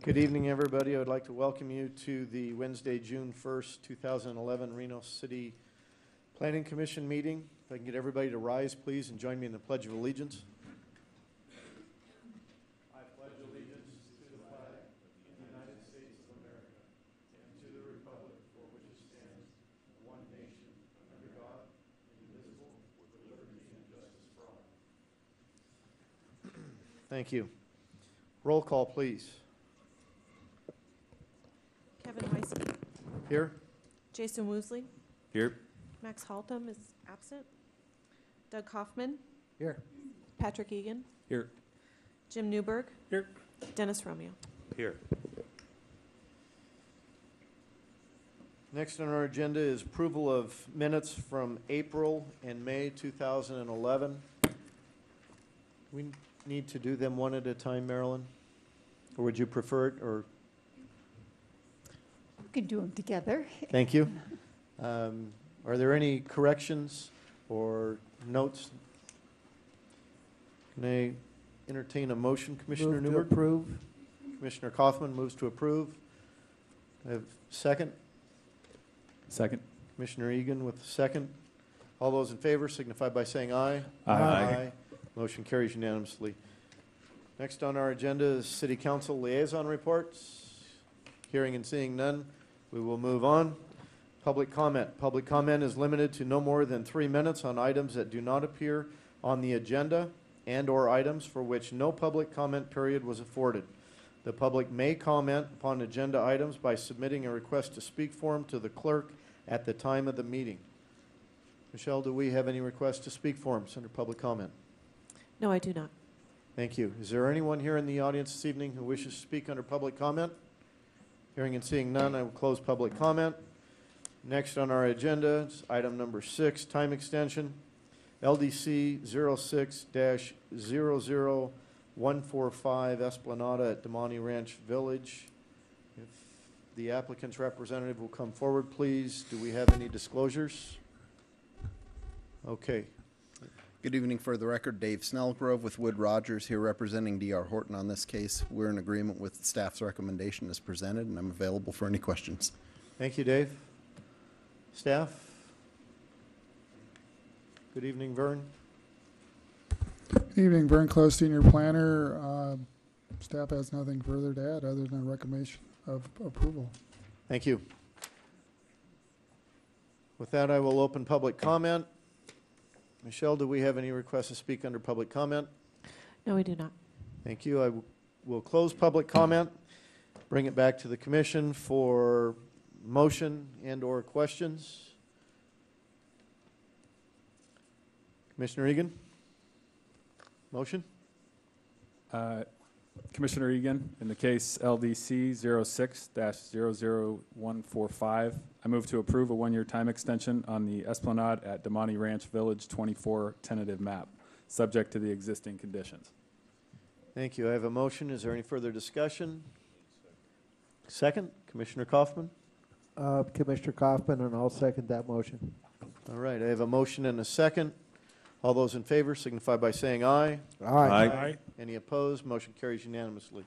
Good evening, everybody. I would like to welcome you to the Wednesday, June 1st, 2011 Reno City Planning Commission meeting. If I can get everybody to rise, please, and join me in the Pledge of Allegiance. I pledge allegiance to the flag of the United States of America and to the republic for which it stands, one nation, under God, indivisible, with liberty and justice for all. Thank you. Roll call, please. Kevin Weisky. Here. Jason Woosley. Here. Max Haltom is absent. Doug Kaufman. Here. Patrick Egan. Here. Jim Newberg. Here. Dennis Romeo. Here. Next on our agenda is approval of minutes from April and May 2011. We need to do them one at a time, Marilyn? Or would you prefer it, or? We can do them together. Thank you. Are there any corrections or notes? Can I entertain a motion, Commissioner Newberg? Move to approve. Commissioner Kaufman moves to approve. I have second. Second. Commissioner Egan with the second. All those in favor signify by saying aye. Aye. Motion carries unanimously. Next on our agenda is City Council Liaison reports. Hearing and seeing none, we will move on. Public comment. Public comment is limited to no more than 3 minutes on items that do not appear on the agenda and/or items for which no public comment period was afforded. The public may comment upon agenda items by submitting a request to speak form to the clerk at the time of the meeting. Michelle, do we have any requests to speak forms under public comment? No, I do not. Thank you. Is there anyone here in the audience this evening who wishes to speak under public comment? Hearing and seeing none, I will close public comment. Next on our agenda is item number 6, time extension. LDC 06-00145 Esplanade at Damonte Ranch Village. If the applicant's representative will come forward, please. Do we have any disclosures? Okay. Good evening. For the record, Dave Snellgrove with Wood Rogers here representing D.R. Horton on this case. We're in agreement with staff's recommendation as presented, and I'm available for any questions. Thank you, Dave. Staff? Good evening, Vern. Good evening, Vern Close, Senior Planner. Staff has nothing further to add other than a recommendation of approval. Thank you. With that, I will open public comment. Michelle, do we have any requests to speak under public comment? No, we do not. Thank you. I will close public comment, bring it back to the commission for motion and/or questions. Commissioner Egan? Motion? Commissioner Egan, in the case LDC 06-00145, I move to approve a one-year time extension on the Esplanade at Damonte Ranch Village 24 tentative map, subject to the existing conditions. Thank you. I have a motion. Is there any further discussion? Second, Commissioner Kaufman. Commissioner Kaufman, and I'll second that motion. All right, I have a motion and a second. All those in favor signify by saying aye. Aye. Any opposed? Motion carries unanimously.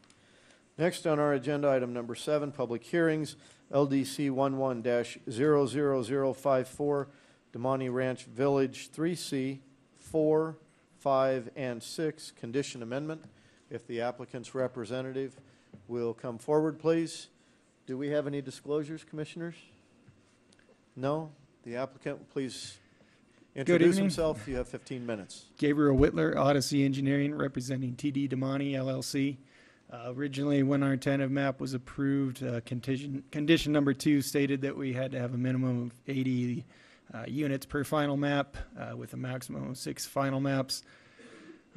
Next on our agenda, item number 7, public hearings, LDC 11-00054, Damonte Ranch Village 3C, 4, 5, and 6, condition amendment. If the applicant's representative will come forward, please. Do we have any disclosures, commissioners? No? The applicant, please introduce himself. You have 15 minutes. Gabriel Whitler, Odyssey Engineering, representing TD Damonte LLC. Originally, when our tentative map was approved, condition number 2 stated that we had to have a minimum of 80 units per final map with a maximum of 6 final maps.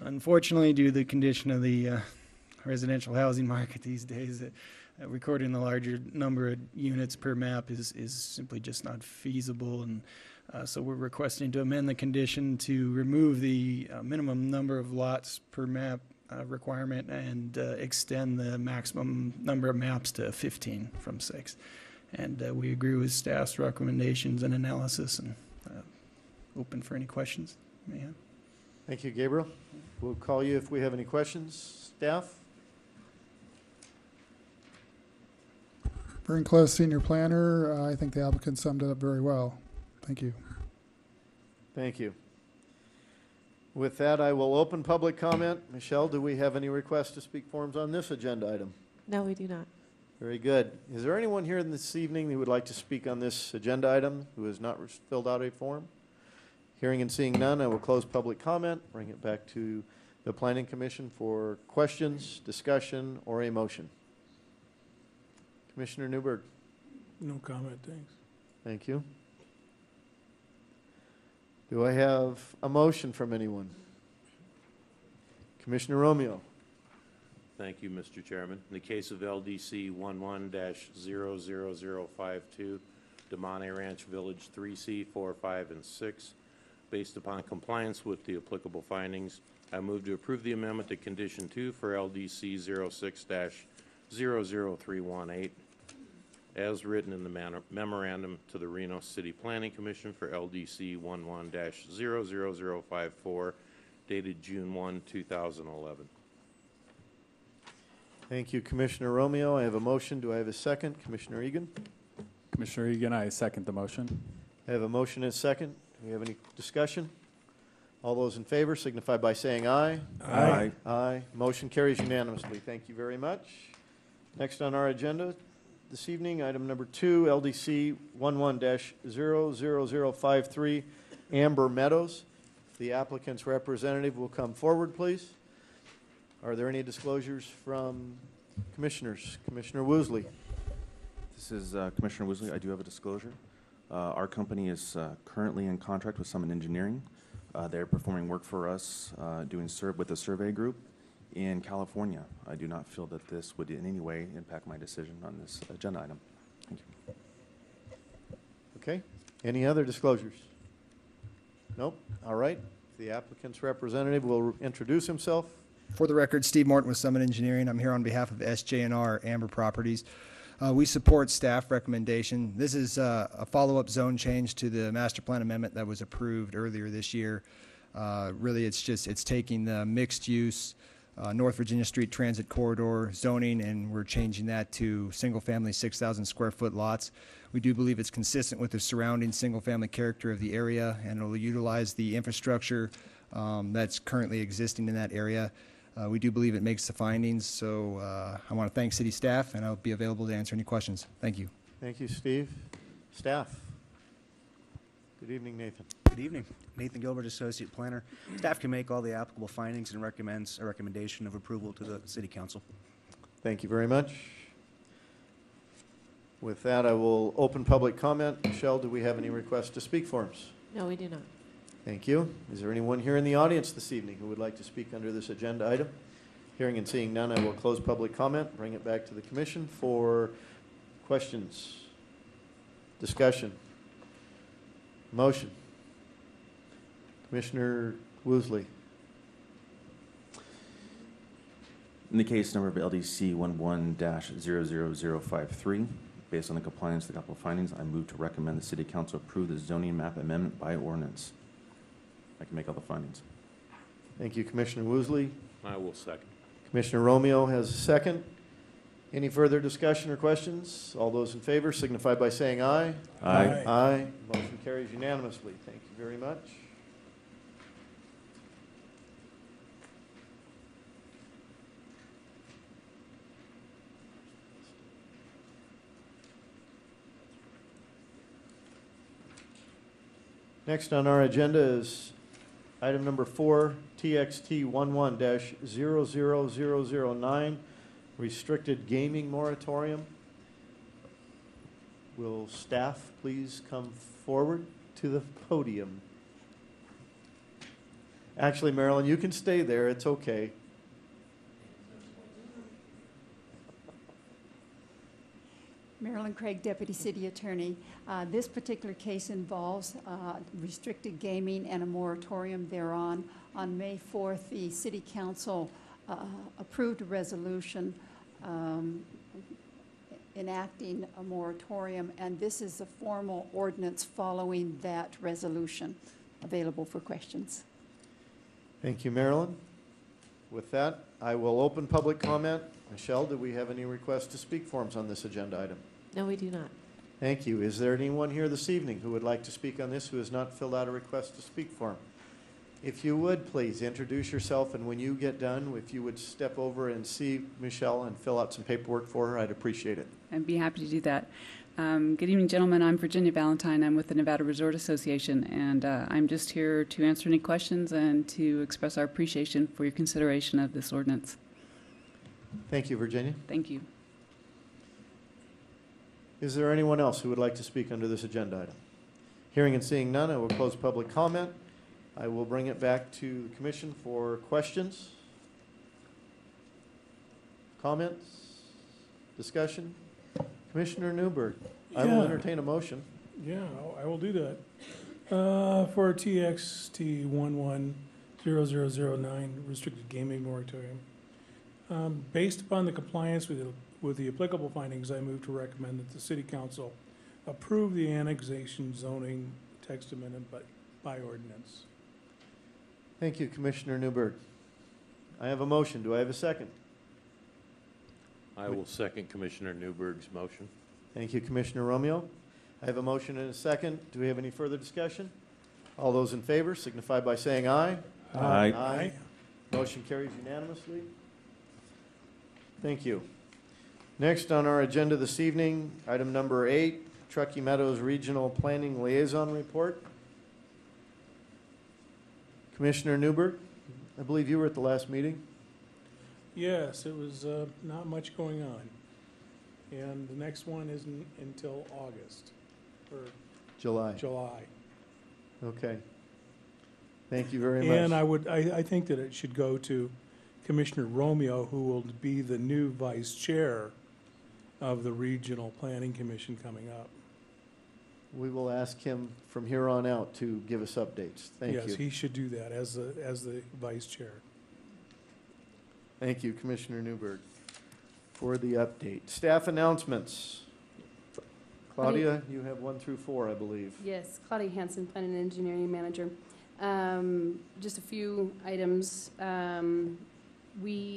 Unfortunately, due to the condition of the residential housing market these days, recording the larger number of units per map is simply just not feasible, and so we're requesting to amend the condition to remove the minimum number of lots per map requirement and extend the maximum number of maps to 15 from 6. And we agree with staff's recommendations and analysis, and open for any questions you may have. Thank you, Gabriel. We'll call you if we have any questions. Staff? Vern Close, Senior Planner. I think the applicant summed it up very well. Thank you. Thank you. With that, I will open public comment. Michelle, do we have any requests to speak forms on this agenda item? No, we do not. Very good. Is there anyone here this evening who would like to speak on this agenda item who has not filled out a form? Hearing and seeing none, I will close public comment, bring it back to the Planning Commission for questions, discussion, or a motion. Commissioner Newberg. No comment, thanks. Thank you. Do I have a motion from anyone? Commissioner Romeo. Thank you, Mr. Chairman. In the case of LDC 11-00052, Damonte Ranch Village 3C, 4, 5, and 6, based upon compliance with the applicable findings, I move to approve the amendment to Condition 2 for LDC 06-00318, as written in the memorandum to the Reno City Planning Commission for LDC 11-00054, dated June 1, 2011. Thank you, Commissioner Romeo. I have a motion. Do I have a second? Commissioner Egan? Commissioner Egan, I second the motion. I have a motion and a second. Do we have any discussion? All those in favor signify by saying aye. Aye. Aye. Motion carries unanimously. Thank you very much. Next on our agenda this evening, item number 2, LDC 11-00053, Amber Meadows. The applicant's representative will come forward, please. Are there any disclosures from commissioners? Commissioner Woosley. This is Commissioner Woosley. I do have a disclosure. Our company is currently in contract with Summit Engineering. They're performing work for us with a survey group in California. I do not feel that this would in any way impact my decision on this agenda item. Thank you. Okay. Any other disclosures? Nope. All right. The applicant's representative will introduce himself. For the record, Steve Morton with Summit Engineering. I'm here on behalf of SJ&R Amber Properties. We support staff recommendation. This is a follow-up zone change to the master plan amendment that was approved earlier this year. Really, it's taking the mixed use North Virginia Street Transit Corridor zoning, and we're changing that to single-family 6,000 square foot lots. We do believe it's consistent with the surrounding single-family character of the area, and it'll utilize the infrastructure that's currently existing in that area. We do believe it makes the findings, so I want to thank city staff, and I'll be available to answer any questions. Thank you. Thank you, Steve. Staff. Good evening, Nathan. Good evening. Nathan Gilbert, Associate Planner. Staff can make all the applicable findings and recommends a recommendation of approval to the City Council. Thank you very much. With that, I will open public comment. Michelle, do we have any requests to speak forms? No, we do not. Thank you. Is there anyone here in the audience this evening who would like to speak under this agenda item? Hearing and seeing none, I will close public comment, bring it back to the commission for questions, discussion, motion. Commissioner Woosley. In the case number of LDC 11-00053, based on the compliance with the applicable findings, I move to recommend the City Council approve the zoning map amendment by ordinance. I can make all the findings. Thank you, Commissioner Woosley. I will second. Commissioner Romeo has a second. Any further discussion or questions? All those in favor signify by saying aye. Aye. Aye. Motion carries unanimously. Thank you very much. Next on our agenda is item number 4, TXT 11-00009, restricted gaming moratorium. Will staff please come forward to the podium? Actually, Marilyn, you can stay there. It's okay. Marilyn Craig, Deputy City Attorney. This particular case involves restricted gaming and a moratorium thereon. On May 4th, the City Council approved a resolution enacting a moratorium, and this is a formal ordinance following that resolution. Available for questions. Thank you, Marilyn. With that, I will open public comment. Michelle, do we have any requests to speak forms on this agenda item? No, we do not. Thank you. Is there anyone here this evening who would like to speak on this who has not filled out a request to speak form? If you would, please introduce yourself, and when you get done, if you would step over and see Michelle and fill out some paperwork for her, I'd appreciate it. I'd be happy to do that. Good evening, gentlemen. I'm Virginia Valentine. I'm with the Nevada Resort Association, and I'm just here to answer any questions and to express our appreciation for your consideration of this ordinance. Thank you, Virginia. Thank you. Is there anyone else who would like to speak under this agenda item? Hearing and seeing none, I will close public comment. I will bring it back to the commission for questions, comments, discussion. Commissioner Newberg, I will Yeah. entertain a motion. Yeah, I will do that. For TXT 110009 restricted gaming moratorium. Based upon the compliance with the applicable findings, I move to recommend that the City Council approve the annexation zoning text amendment by ordinance. Thank you, Commissioner Newberg. I have a motion. Do I have a second? I will second Commissioner Newberg's motion. Thank you, Commissioner Romeo. I have a motion and a second. Do we have any further discussion? All those in favor signify by saying aye. Aye. Aye. Motion carries unanimously. Thank you. Next on our agenda this evening, item number 8, Truckee Meadows Regional Planning Liaison Report. Commissioner Newberg, I believe you were at the last meeting. Yes, it was not much going on. And the next one isn't until August, or July. July. Okay. Thank you very much. And I think that it should go to Commissioner Romeo, who will be the new vice chair of the Regional Planning Commission coming up. We will ask him from here on out to give us updates. Thank you. Yes, he should do that as the vice chair. Thank you, Commissioner Newberg, for the update. Staff announcements. Claudia, you have 1 through 4, I believe. Yes, Claudia Hanson, Planning and Engineering Manager. Just a few items.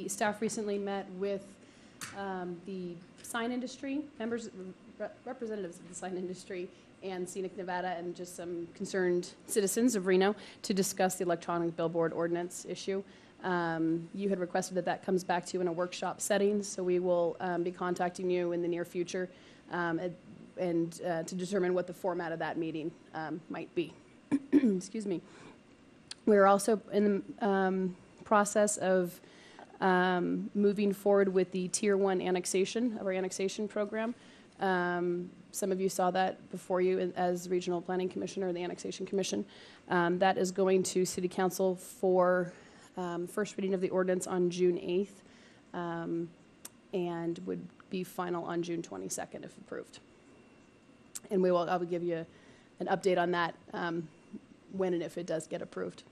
Staff recently met with the sign industry, representatives of the sign industry, and Scenic Nevada, and just some concerned citizens of Reno to discuss the electronic billboard ordinance issue. You had requested that comes back to you in a workshop setting, so we will be contacting you in the near future and to determine what the format of that meeting might be. Excuse me. We're also in the process of moving forward with the Tier 1 annexation of our annexation program. Some of you saw that before you as Regional Planning Commissioner, the Annexation Commission. That is going to City Council for first reading of the ordinance on June 8th and would be final on June 22nd if approved. And I will give you an update on that when and if it does get approved.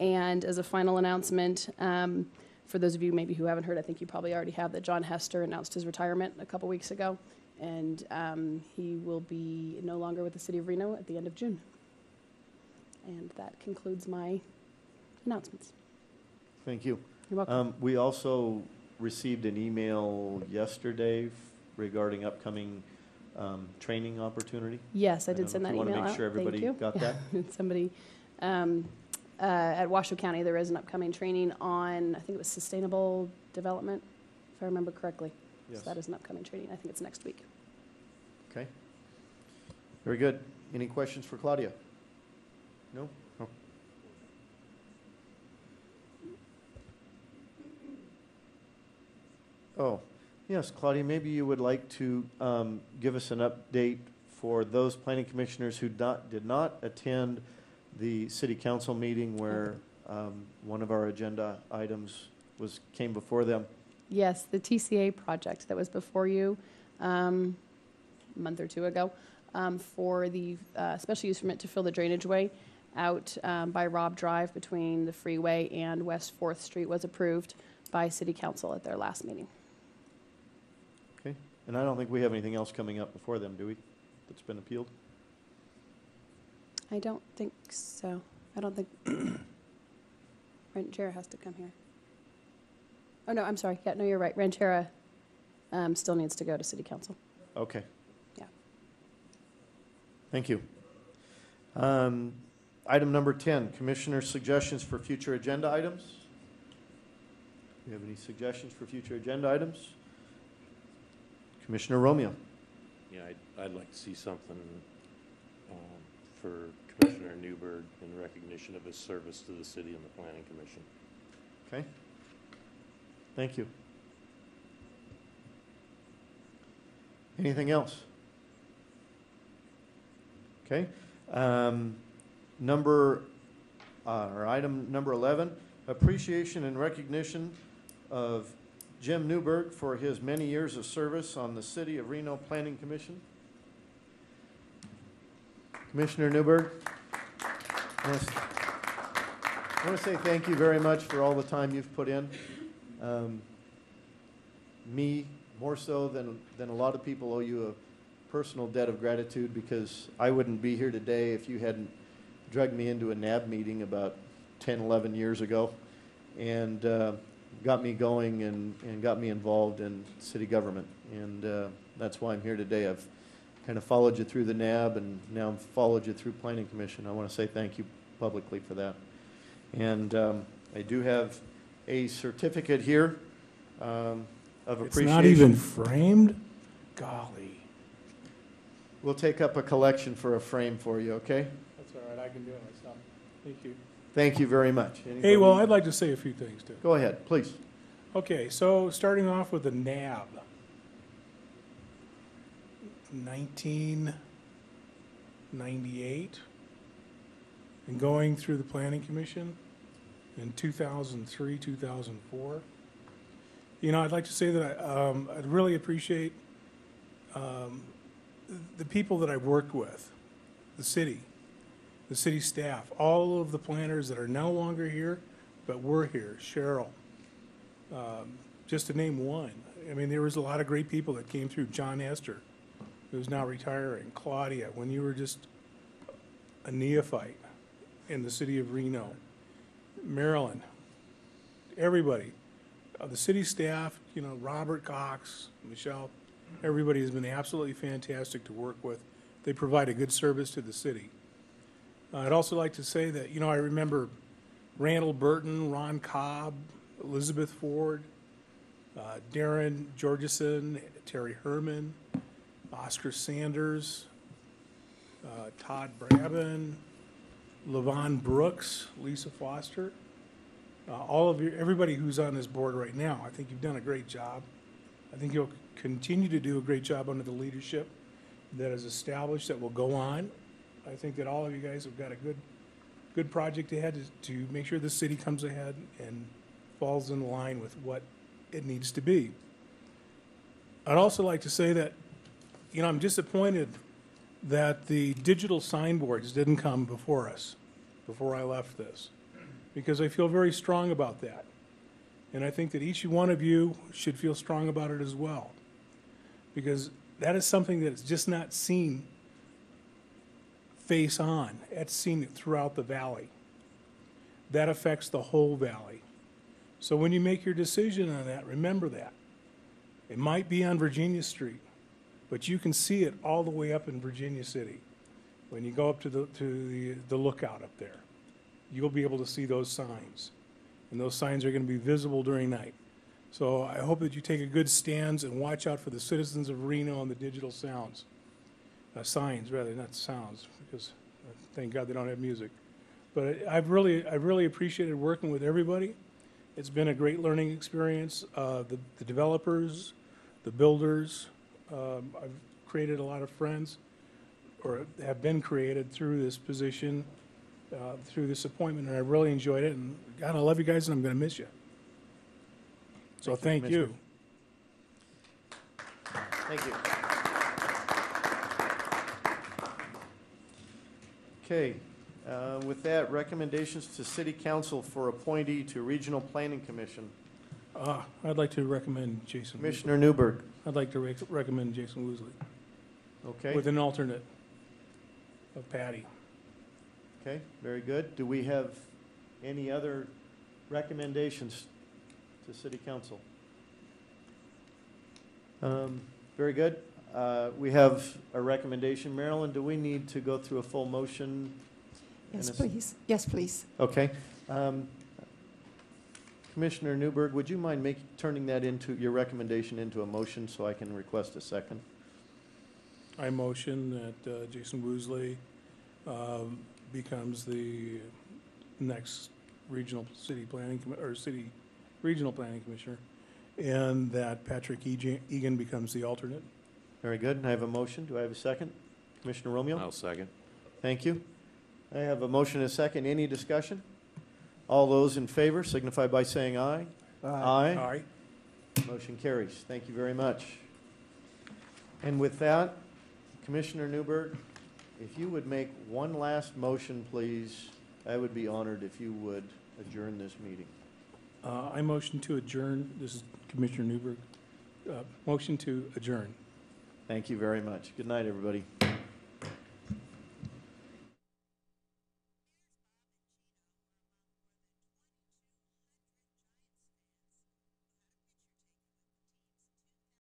And as a final announcement, for those of you maybe who haven't heard, I think you probably already have, that John Hester announced his retirement a couple weeks ago. And he will be no longer with the City of Reno at the end of June. And that concludes my announcements. Thank you. You're welcome. We also received an email yesterday regarding upcoming training opportunity. Yes, I did send that email out. You want to make sure everybody got that? Somebody at Washoe County, there is an upcoming training on, I think it was sustainable development, if I remember correctly. Yes. So that is an upcoming training. I think it's next week. Okay. Very good. Any questions for Claudia? No? Oh. Oh, yes, Claudia, maybe you would like to give us an update for those planning commissioners who did not attend the city council meeting where one of our agenda items came before them. Yes, the TCA project that was before you a month or two ago for the special use permit to fill the drainage way out by Robb Drive between the freeway and West 4th Street was approved by City Council at their last meeting. Okay, and I don't think we have anything else coming up before them, do we, that's been appealed? I don't think so. I don't think Ranchera has to come here. Oh, no, I'm sorry. Yeah, no, you're right. Ranchera still needs to go to City Council. Okay, Thank you. Item number 10, Commissioner suggestions for future agenda items. Do you have any suggestions for future agenda items? Commissioner Romeo. Yeah, I'd like to see something for Commissioner Newberg in recognition of his service to the city and the Planning Commission. Okay. Thank you. Anything else? Okay. Item number 11, appreciation and recognition of Jim Newberg for his many years of service on the City of Reno Planning Commission. Commissioner Newberg, I want to say thank you very much for all the time you've put in. Me, more so than a lot of people, owe you a personal debt of gratitude, because I wouldn't be here today if you hadn't drugged me into a NAB meeting about 10, 11 years ago and got me going and got me involved in city government. And that's why I'm here today. I've kind of followed you through the NAB and now I've followed you through Planning Commission. I want to say thank you publicly for that. And I do have a certificate here of appreciation. It's not even framed? Golly. We'll take up a collection for a frame for you, okay? That's all right, I can do it myself. Thank you. Thank you very much. Hey, well, I'd like to say a few things, too. Go ahead, please. Okay, so starting off with the NAB. 1998, and going through the Planning Commission in 2003, 2004. You know, I'd like to say that I'd really appreciate the people that I've worked with, the city staff, all of the planners that are no longer here, but were here, Cheryl, just to name one. I mean, there was a lot of great people that came through. John Hester, who's now retiring, Claudia, when you were just a neophyte in the city of Reno, Marilyn, everybody, the city staff, you know, Robert Cox, Michelle, everybody has been absolutely fantastic to work with. They provide a good service to the city. I'd also like to say that, you know, I remember Randall Burton, Ron Cobb, Elizabeth Ford, Darren Georgeson, Terry Herman, Oscar Sanders, Todd Brabin, Levon Brooks, Lisa Foster, all of you, everybody who's on this board right now. I think you've done a great job. I think you'll continue to do a great job under the leadership that is established, that will go on. I think that all of you guys have got a good project ahead to make sure the city comes ahead and falls in line with what it needs to be. I'd also like to say that, you know, I'm disappointed that the digital signboards didn't come before us, before I left this, because I feel very strong about that. And I think that each one of you should feel strong about it as well, because that is something that's just not seen face on. It's seen throughout the valley. That affects the whole valley. So when you make your decision on that, remember that. It might be on Virginia Street, but you can see it all the way up in Virginia City. When you go up to the lookout up there, you'll be able to see those signs. And those signs are going to be visible during night. So I hope that you take a good stance and watch out for the citizens of Reno on the digital signs, not sounds, because thank God they don't have music. But I've really appreciated working with everybody. It's been a great learning experience. The developers, the builders, I've created a lot of friends, or have been created through this position, through this appointment, and I really enjoyed it. And God, I love you guys, and I'm going to miss you. So thank you. Thank you. Okay, with that, recommendations to City Council for appointee to Regional Planning Commission. I'd like to recommend Jason. Commissioner Newberg. I'd like to recommend Jason Woosley. Okay. With an alternate of Patty. Okay, very good. Do we have any other recommendations to City Council? Very good. We have a recommendation. Marilyn, do we need to go through a full motion? Yes, in a s- please. Yes, please. Okay. Commissioner Newberg, would you mind turning that into, your recommendation into a motion so I can request a second? I motion that Jason Woosley becomes the next regional city planning, or city regional planning commissioner, and that Patrick Egan becomes the alternate. Very good. I have a motion. Do I have a second? Commissioner Romeo? I'll second. Thank you. I have a motion and a second. Any discussion? All those in favor signify by saying aye. Aye. Motion carries. Thank you very much. And with that, Commissioner Newberg, if you would make one last motion, please, I would be honored if you would adjourn this meeting. I motion to adjourn. This is Commissioner Newberg. Motion to adjourn. Thank you very much. Good night, everybody.